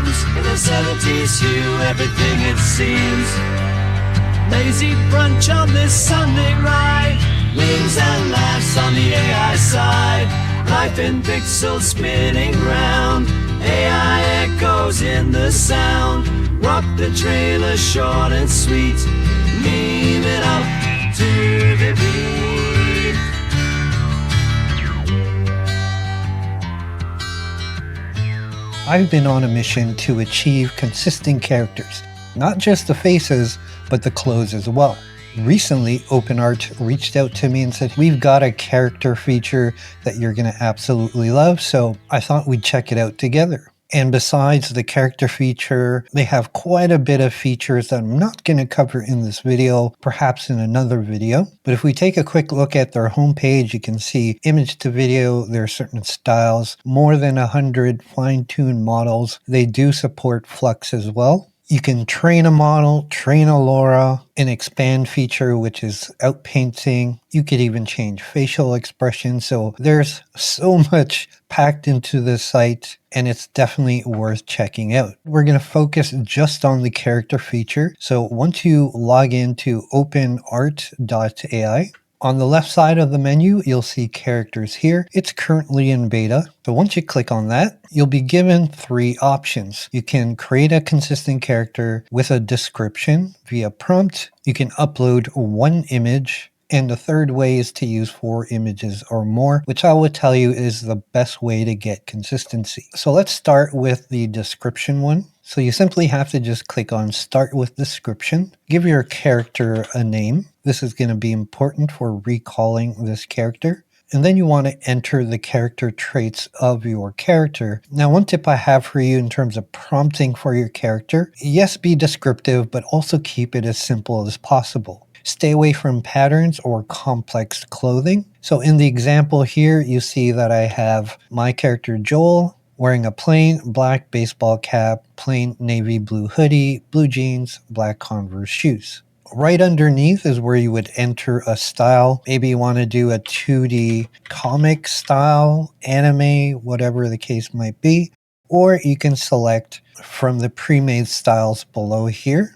dreams. In the 70s hue, everything it seems. Lazy brunch on this Sunday ride. Memes and laughs on the AI side. Life in pixels spinning round. AI echoes in the sound. Rock the trailer short and sweet. Meme it up to the beat. I've been on a mission to achieve consistent characters, not just the faces, but the clothes as well. Recently, OpenArt reached out to me and said, we've got a character feature that you're going to absolutely love, so I thought we'd check it out together. And besides the character feature, they have quite a bit of features that I'm not going to cover in this video, perhaps in another video. But if we take a quick look at their homepage, you can see image to video, there are certain styles, more than 100 fine-tuned models. They do support Flux as well. You can train a model, train a LoRa, an expand feature, which is outpainting. You could even change facial expression. So there's so much packed into this site, and it's definitely worth checking out. We're going to focus just on the character feature. So once you log into OpenArt AI, on the left side of the menu, you'll see characters here. It's currently in beta. So once you click on that, you'll be given 3 options. You can create a consistent character with a description via prompt. You can upload 1 image. And the third way is to use 4 images or more, which I will tell you is the best way to get consistency. So let's start with the description one. So you simply have to just click on Start with Description. Give your character a name. This is going to be important for recalling this character. And then you want to enter the character traits of your character. Now, one tip I have for you in terms of prompting for your character, yes, be descriptive, but also keep it as simple as possible. Stay away from patterns or complex clothing. So in the example here, you see that I have my character Joel wearing a plain black baseball cap, plain navy blue hoodie, blue jeans, black Converse shoes. Right underneath is where you would enter a style. Maybe you want to do a 2D comic style, anime, whatever the case might be. Or you can select from the pre-made styles below here.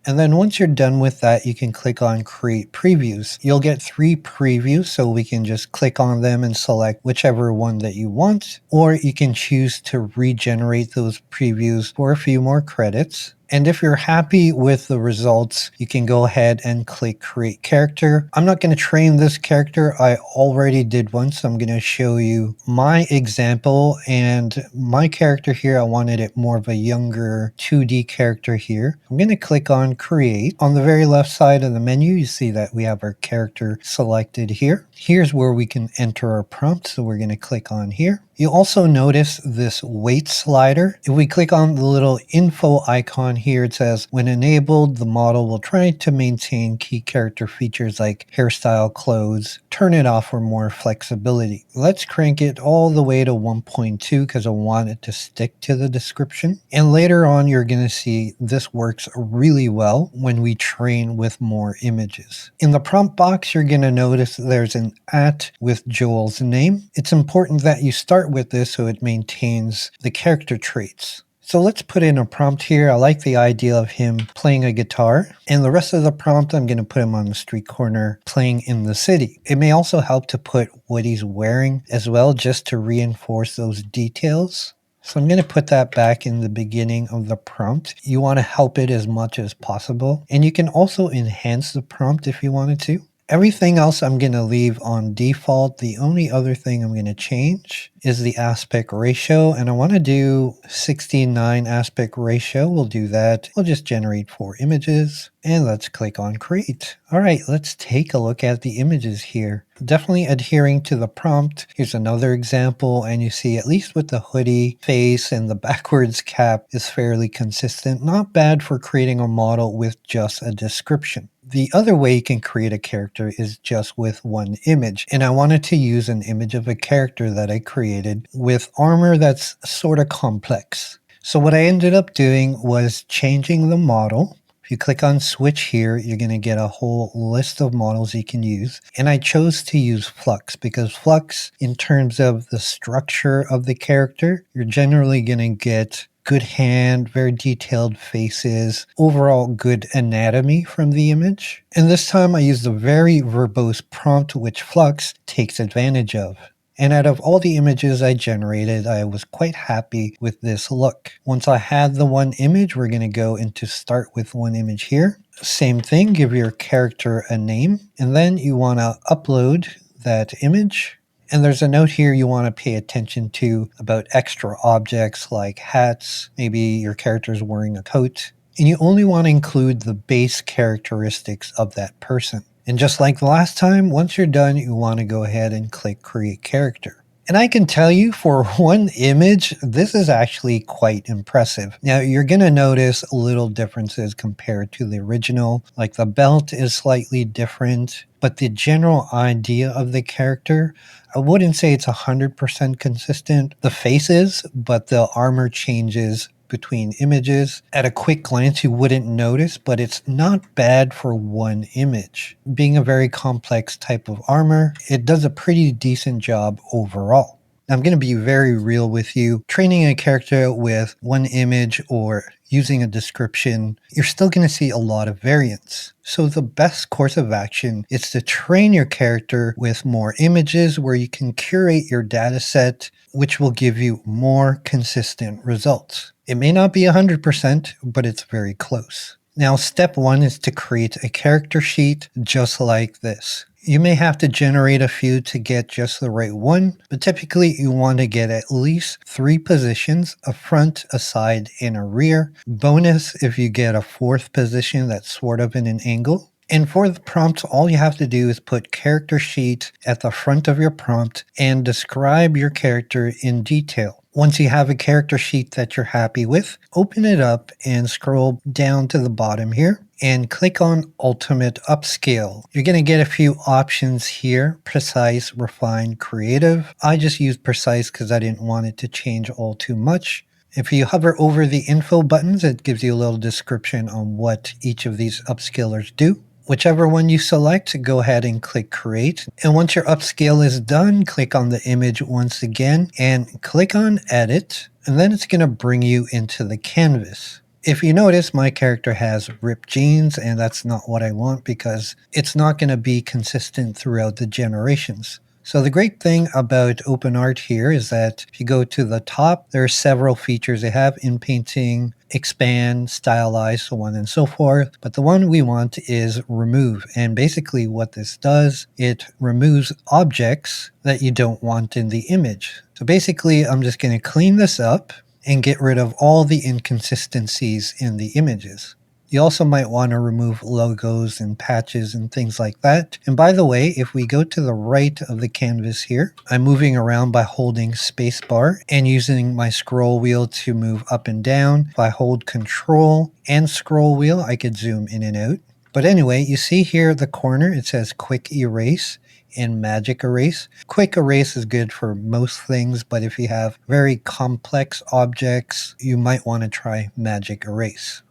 And then once you're done with that, you can click on Create Previews. You'll get 3 previews, so we can just click on them and select whichever one that you want. Or you can choose to regenerate those previews for a few more credits. And if you're happy with the results, you can go ahead and click Create Character. I'm not going to train this character. I already did one, so I'm going to show you my example. And my character here, I wanted it more of a younger 2D character here. I'm going to click on Create. On the very left side of the menu, you see that we have our character selected here. Here's where we can enter our prompt, so we're going to click on here. You'll also notice this weight slider. If we click on the little info icon here, it says, when enabled, the model will try to maintain key character features like hairstyle, clothes. Turn it off for more flexibility. Let's crank it all the way to 1.2 because I want it to stick to the description. And later on, you're going to see this works really well when we train with more images. In the prompt box, you're going to notice there's an @ with Joel's name. It's important that you start with this so it maintains the character traits. So let's put in a prompt here. I like the idea of him playing a guitar. And the rest of the prompt, I'm going to put him on the street corner playing in the city. It may also help to put what he's wearing as well, just to reinforce those details. So I'm going to put that back in the beginning of the prompt. You want to help it as much as possible. And you can also enhance the prompt if you wanted to. Everything else I'm going to leave on default. The only other thing I'm going to change is the aspect ratio, and I want to do 69 aspect ratio. We'll do that. We'll just generate 4 images, and let's click on Create. All right, let's take a look at the images here. Definitely adhering to the prompt. Here's another example, and you see, at least with the hoodie face and the backwards cap, is fairly consistent. Not bad for creating a model with just a description. The other way you can create a character is just with 1 image. And I wanted to use an image of a character that I created with armor that's sort of complex. So what I ended up doing was changing the model. If you click on switch here, you're going to get a whole list of models you can use. And I chose to use Flux because Flux, in terms of the structure of the character, you're generally going to get good hand, very detailed faces, overall good anatomy from the image. And this time I used a very verbose prompt which Flux takes advantage of. And out of all the images I generated, I was quite happy with this look. Once I had the one image, we're going to go into start with one image here. Same thing, give your character a name, and then you want to upload that image. And there's a note here you want to pay attention to about extra objects like hats, maybe your character is wearing a coat. And you only want to include the base characteristics of that person. And just like the last time, once you're done, you want to go ahead and click Create Character. And I can tell you for one image, this is actually quite impressive. Now, you're going to notice little differences compared to the original, like the belt is slightly different, but the general idea of the character, I wouldn't say it's 100% consistent. The face is, but the armor changes between images. At a quick glance, you wouldn't notice, but it's not bad for one image. Being a very complex type of armor, it does a pretty decent job overall. I'm going to be very real with you. Training a character with one image or using a description, you're still going to see a lot of variance. So the best course of action is to train your character with more images where you can curate your data set, which will give you more consistent results. It may not be 100%, but it's very close. Now, step one is to create a character sheet just like this. You may have to generate a few to get just the right one, but typically you want to get at least 3 positions, a front, a side, and a rear. Bonus if you get a 4th position that's sort of in an angle. And for the prompt, all you have to do is put character sheet at the front of your prompt and describe your character in detail. Once you have a character sheet that you're happy with, open it up and scroll down to the bottom here and click on Ultimate Upscale. You're going to get a few options here: precise, refined, creative. I just used precise because I didn't want it to change all too much. If you hover over the info buttons, it gives you a little description on what each of these upscalers do. Whichever one you select, go ahead and click Create. And once your upscale is done, click on the image once again and click on Edit. And then it's going to bring you into the canvas. If you notice, my character has ripped jeans, and that's not what I want because it's not going to be consistent throughout the generations. So the great thing about OpenArt here is that if you go to the top, there are several features they have: in painting, expand, stylize, so on and so forth. But the one we want is remove. And basically what this does, it removes objects that you don't want in the image. So basically I'm just going to clean this up and get rid of all the inconsistencies in the images. You also might want to remove logos and patches and things like that. And by the way, if we go to the right of the canvas here, I'm moving around by holding spacebar and using my scroll wheel to move up and down. If I hold Control and scroll wheel, I could zoom in and out. But anyway, you see here at the corner, it says Quick Erase and Magic Erase. Quick Erase is good for most things, but if you have very complex objects, you might want to try Magic Erase.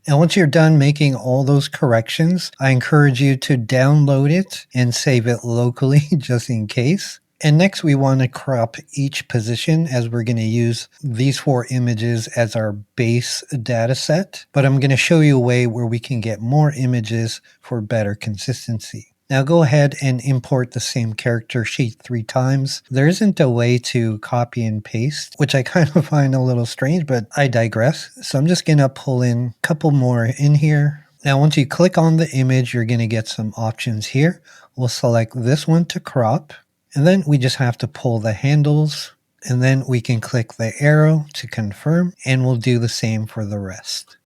And once you're done making all those corrections, I encourage you to download it and save it locally just in case. And next we want to crop each position, as we're going to use these 4 images as our base data set. But I'm going to show you a way where we can get more images for better consistency. Now go ahead and import the same character sheet 3 times. There isn't a way to copy and paste, which I kind of find a little strange, but I digress. So I'm just going to pull in a couple more in here. Now once you click on the image, you're going to get some options here. We'll select this one to crop, and then we just have to pull the handles, and then we can click the arrow to confirm, and we'll do the same for the rest.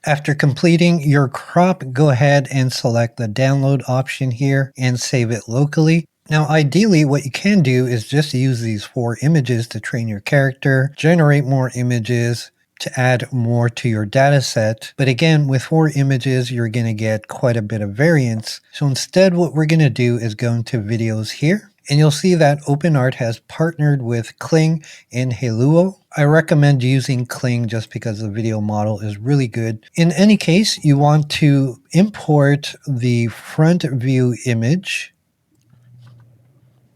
After completing your crop, go ahead and select the download option here and save it locally. Now, ideally, what you can do is just use these 4 images to train your character, generate more images, to add more to your data set. But again, with 4 images, you're going to get quite a bit of variance. So instead, what we're going to do is go into videos here And you'll see that OpenArt has partnered with Kling and Haluo. I recommend using Kling just because the video model is really good. In any case, you want to import the front view image.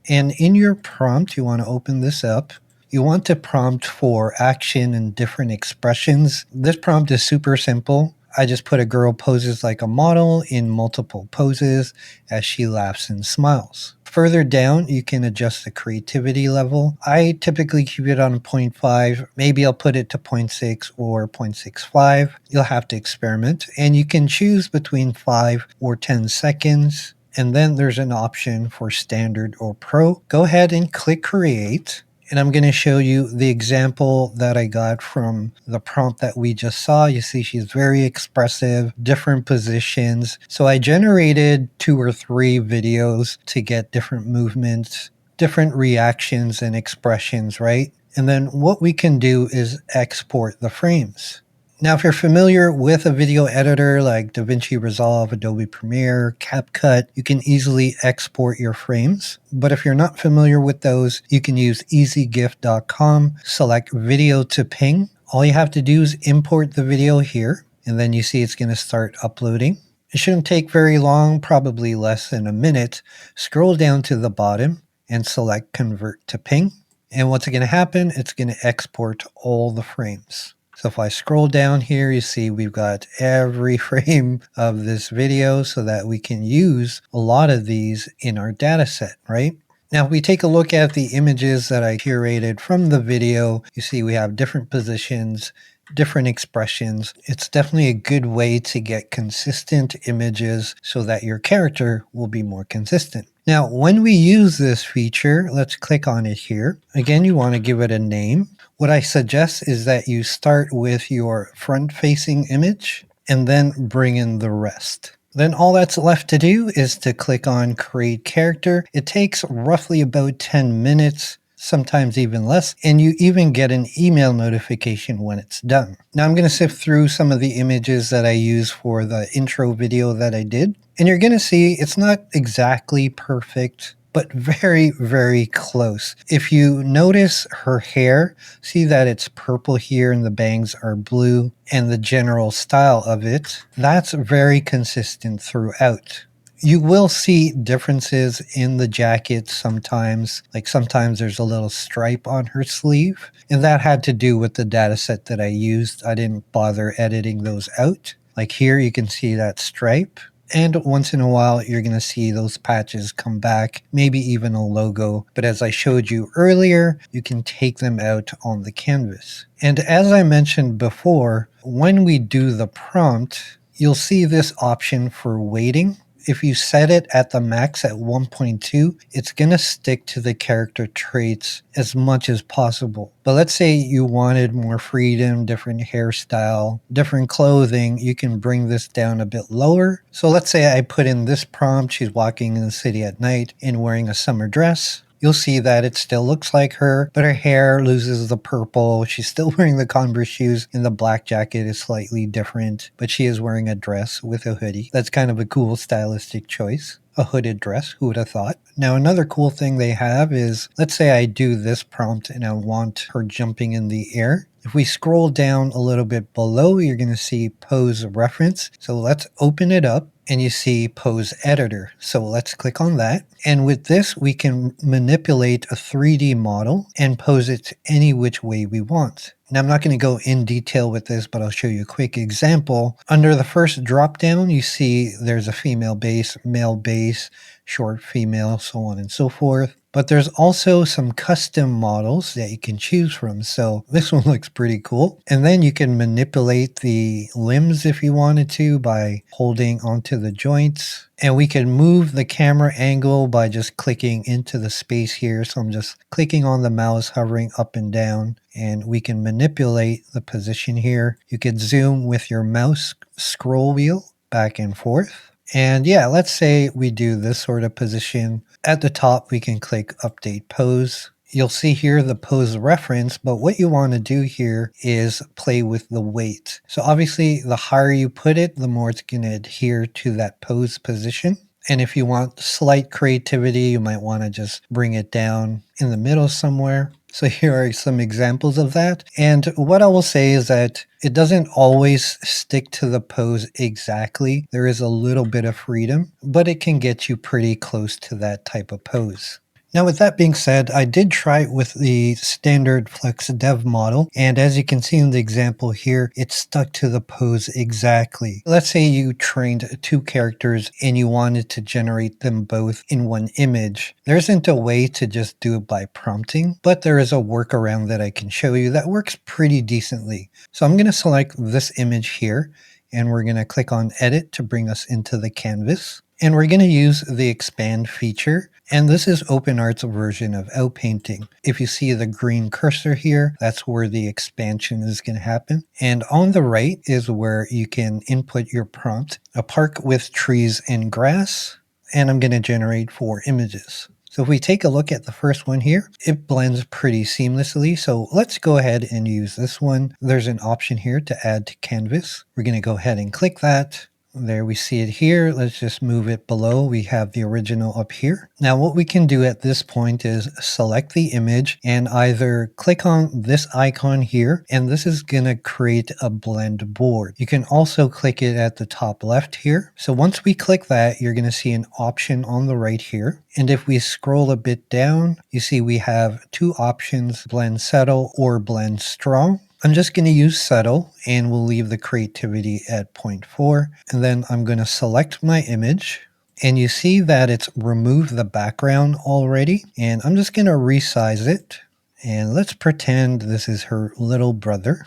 And in your prompt, you want to open this up. You want to prompt for action and different expressions. This prompt is super simple. I just put a girl poses like a model in multiple poses as she laughs and smiles. Further down, you can adjust the creativity level. I typically keep it on 0.5. Maybe I'll put it to 0.6 or 0.65. You'll have to experiment. And you can choose between 5 or 10 seconds. And then there's an option for standard or pro. Go ahead and click create. And I'm going to show you the example that I got from the prompt that we just saw. You see she's very expressive, different positions. So I generated 2 or 3 videos to get different movements, different reactions and expressions, right? And then what we can do is export the frames. Now, if you're familiar with a video editor like DaVinci Resolve, Adobe Premiere, CapCut, you can easily export your frames. But if you're not familiar with those, you can use easygif.com, select video to ping. All you have to do is import the video here, and then you see it's going to start uploading. It shouldn't take very long, probably less than a minute. Scroll down to the bottom and select convert to ping. And what's going to happen? It's going to export all the frames. So if I scroll down here, you see we've got every frame of this video so that we can use a lot of these in our data set, right? Now, if we take a look at the images that I curated from the video, you see we have different positions, different expressions. It's definitely a good way to get consistent images so that your character will be more consistent. Now, when we use this feature, let's click on it here. Again, you want to give it a name. What I suggest is that you start with your front-facing image and then bring in the rest. Then all that's left to do is to click on Create Character. It takes roughly about 10 minutes, sometimes even less, and you even get an email notification when it's done. Now I'm going to sift through some of the images that I use for the intro video that I did, and you're going to see it's not exactly perfect, but very, very close. If you notice her hair, see that it's purple here and the bangs are blue, and the general style of it, that's very consistent throughout. You will see differences in the jacket sometimes, like sometimes there's a little stripe on her sleeve, and that had to do with the data set that I used. I didn't bother editing those out. Like here you can see that stripe. And once in a while, you're going to see those patches come back, maybe even a logo. But as I showed you earlier, you can take them out on the canvas. And as I mentioned before, when we do the prompt, you'll see this option for weighting. If you set it at the max at 1.2, it's going to stick to the character traits as much as possible. But let's say you wanted more freedom, different hairstyle, different clothing, you can bring this down a bit lower. So let's say I put in this prompt, she's walking in the city at night and wearing a summer dress. You'll see that it still looks like her, but her hair loses the purple. She's still wearing the Converse shoes, and the black jacket is slightly different, but she is wearing a dress with a hoodie. That's kind of a cool stylistic choice. A hooded dress, who would have thought? Now, another cool thing they have is, let's say I do this prompt and I want her jumping in the air. If we scroll down a little bit below, you're going to see pose reference. So let's open it up and you see pose editor. So let's click on that. And with this, we can manipulate a 3D model and pose it any which way we want. Now, I'm not going to go in detail with this, but I'll show you a quick example. Under the first drop down, you see there's a female base, male base, short female, so on and so forth. But there's also some custom models that you can choose from. So this one looks pretty cool. And then you can manipulate the limbs if you wanted to by holding onto the joints. And we can move the camera angle by just clicking into the space here. So I'm just clicking on the mouse, hovering up and down, and we can manipulate the position here. You could zoom with your mouse scroll wheel back and forth. And yeah, let's say we do this sort of position. At the top, we can click Update Pose. You'll see here the pose reference, but what you want to do here is play with the weight. So obviously, the higher you put it, the more it's going to adhere to that pose position. And if you want slight creativity, you might want to just bring it down in the middle somewhere. So here are some examples of that. And what I will say is that it doesn't always stick to the pose exactly. There is a little bit of freedom, but it can get you pretty close to that type of pose. Now, with that being said, I did try it with the standard Flex Dev model, and as you can see in the example here, it stuck to the pose exactly. Let's say you trained 2 characters and you wanted to generate them both in one image. There isn't a way to just do it by prompting, but there is a workaround that I can show you that works pretty decently. So I'm going to select this image here, and we're going to click on Edit to bring us into the canvas. And we're going to use the expand feature. And this is OpenArt's version of outpainting. If you see the green cursor here, that's where the expansion is going to happen. And on the right is where you can input your prompt, a park with trees and grass. And I'm going to generate 4 images. So if we take a look at the first one here, it blends pretty seamlessly. So let's go ahead and use this one. There's an option here to add to canvas. We're going to go ahead and click that. There we see it here. Let's just move it below. We have the original up here. Now what we can do at this point is select the image and either click on this icon here, and this is going to create a blend board. You can also click it at the top left here. So once we click that, you're going to see an option on the right here. And if we scroll a bit down, you see we have 2 options, blend subtle or blend strong. I'm just going to use subtle, and we'll leave the creativity at 0.4. And then I'm going to select my image, and you see that it's removed the background already. And I'm just going to resize it. And let's pretend this is her little brother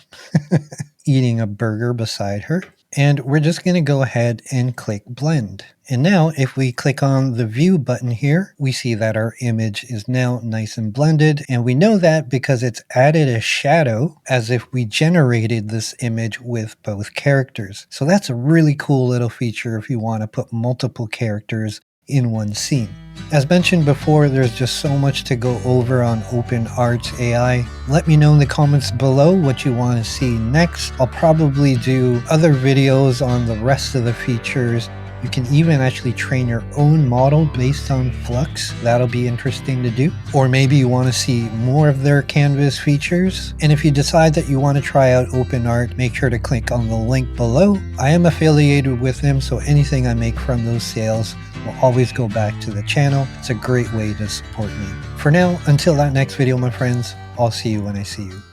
eating a burger beside her. And we're just going to go ahead and click blend. And now if we click on the view button here, we see that our image is now nice and blended. And we know that because it's added a shadow as if we generated this image with both characters. So that's a really cool little feature if you want to put multiple characters in one scene. As mentioned before, there's just so much to go over on OpenArt AI. Let me know in the comments below what you want to see next. I'll probably do other videos on the rest of the features. You can even actually train your own model based on Flux. That'll be interesting to do. Or maybe you want to see more of their canvas features. And if you decide that you want to try out OpenArt, make sure to click on the link below. I am affiliated with them, so anything I make from those sales will always go back to the channel. It's a great way to support me. For now, until that next video, my friends, I'll see you when I see you.